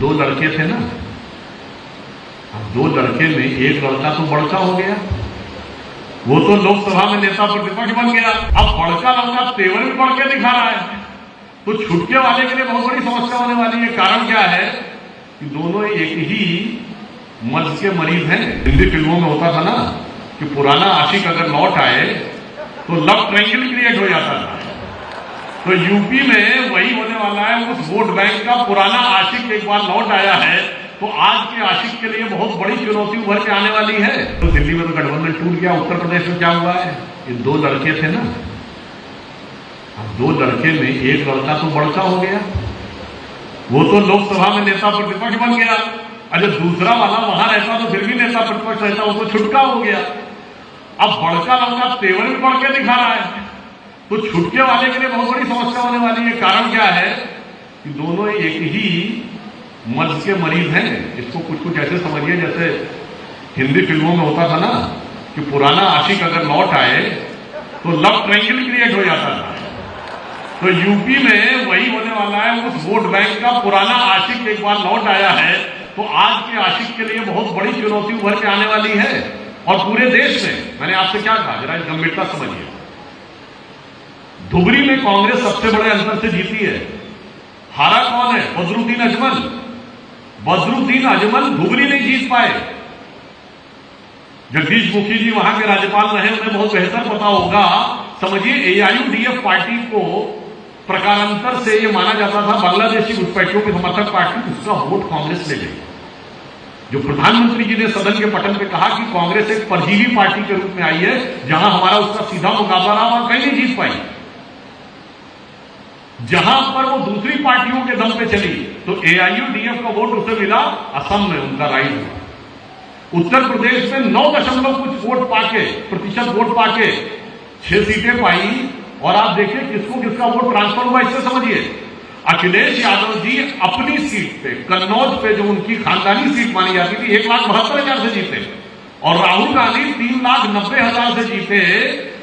दो लड़के थे ना, अब दो लड़के में एक लड़का तो बड़का हो गया, वो तो लोकसभा में नेता प्रतिपक्ष बन गया। अब बड़का लड़का तेवर भी बढ़ के दिखा रहा है, तो छुटके वाले के लिए बहुत बड़ी समस्या होने वाली है। कारण क्या है कि दोनों एक ही मर्ज के मरीज हैं। हिंदी फिल्मों में होता था ना कि पुराना आशिक अगर लौट आए तो लव ट्रायंगल क्रिएट हो जाता था। तो यूपी में वही होने वाला है। उस वोट बैंक का पुराना आशिक एक बार लौट आया है, तो आज के आशिक के लिए बहुत बड़ी चुनौती उभर के आने वाली है। तो दिल्ली में तो गठबंधन टूट गया, उत्तर प्रदेश में क्या हुआ है, ये दो लड़के थे ना, अब दो लड़के में एक लड़का तो बड़का हो गया, वो तो लोकसभा में नेता प्रतिपक्ष बन गया। अगर दूसरा वाला वहां रहता तो फिर भी नेता प्रतिपक्ष रहता, वो तो छुटका हो गया। अब बड़का लड़का तेवर भी बढ़ के दिखा रहा है, तो छुटके वाले के लिए बहुत बड़ी समस्या होने वाली है। कारण क्या है कि दोनों एक ही मर्ज के मरीज हैं। इसको कुछ कुछ ऐसे समझिए जैसे हिंदी फिल्मों में होता था ना कि पुराना आशिक अगर लौट आए तो लव ट्रायंगल क्रिएट हो जाता था। तो यूपी में वही होने वाला है। उस वोट बैंक का पुराना आशिक एक बार लौट आया है, तो आज के आशिक के लिए बहुत बड़ी चुनौती उभर के आने वाली है। और पूरे देश में मैंने आपसे क्या कहा, जरा गंभीरता समझिए। धुबरी में कांग्रेस सबसे बड़े अंतर से जीती है। हारा कौन है? बदरुद्दीन अजमल। बदरुद्दीन अजमल धुबरी नहीं जीत पाए। जगदीश मुखी जी वहां के राज्यपाल रहे, उन्हें बहुत बेहतर पता होगा। समझिए, एआईयूडीएफ पार्टी को प्रकारांतर से यह माना जाता था बांग्लादेशी घुसपैठियों की समर्थक पार्टी, उसका वोट कांग्रेस ले गई। जो प्रधानमंत्री जी ने सदन के पटल पे कहा कि कांग्रेस एक परजीवी पार्टी के रूप में आई है, जहां हमारा उसका सीधा मुकाबला रहा और कहीं नहीं जीत पाई। जहां पर वो दूसरी पार्टियों के दम पे चली, तो एआईयूडीएफ का वोट उसे मिला। असम में उनका राइज हुआ। उत्तर प्रदेश में 9 कुछ वोट पाके, प्रतिशत वोट पाके 6 सीटें पाई। और आप देखिए किसको किसका वोट ट्रांसफर हुआ, इससे समझिए। अखिलेश यादव जी अपनी सीट पे, कन्नौज पे, जो उनकी खानदानी सीट मानी जाती थी, 1,72,000 से जीते। और राहुल गांधी 3,90,000 से जीते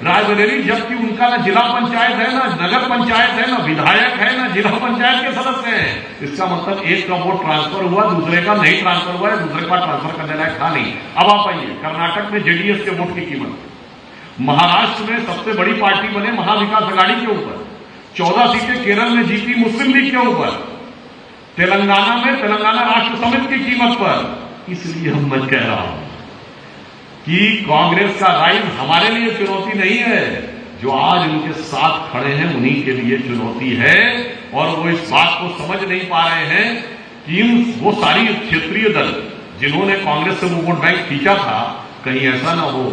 रायबरेली, जबकि उनका ना जिला पंचायत है, ना नगर पंचायत है, ना विधायक है, ना जिला पंचायत के सदस्य हैं। इसका मतलब एक का वोट ट्रांसफर हुआ, दूसरे का नहीं ट्रांसफर हुआ है, दूसरे का ट्रांसफर करने लायक था नहीं। अब आप आइए कर्नाटक में जेडीएस के वोट की कीमत। महाराष्ट्र में सबसे बड़ी पार्टी बने महाविकास अघाड़ी के ऊपर, 14 सीटें केरल में जीती मुस्लिम लीग के ऊपर, तेलंगाना में तेलंगाना राष्ट्र समिति की कीमत पर। इसलिए मैं कह रहा हूं कि कांग्रेस का राइज हमारे लिए चुनौती नहीं है, जो आज उनके साथ खड़े हैं उन्हीं के लिए चुनौती है। और वो इस बात को समझ नहीं पा रहे हैं कि वो सारी क्षेत्रीय दल जिन्होंने कांग्रेस से वो वोट बैंक खींचा था, कहीं ऐसा ना हो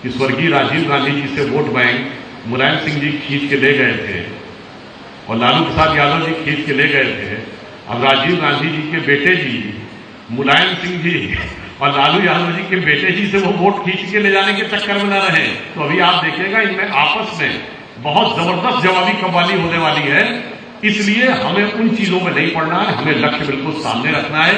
कि स्वर्गीय राजीव गांधी जी से वोट बैंक मुलायम सिंह जी खींच के ले गए थे और लालू प्रसाद यादव जी खींच के ले गए थे। अब राजीव गांधी जी के बेटे जी मुलायम सिंह जी और लालू यादव जी के बेटे जी से वो वोट खींच के ले जाने के चक्कर में न रहे। तो अभी आप देखिएगा इनमें आपस में बहुत जबरदस्त जवाबी कव्वाली होने वाली है। इसलिए हमें उन चीजों में नहीं पड़ना है, हमें लक्ष्य बिल्कुल सामने रखना है।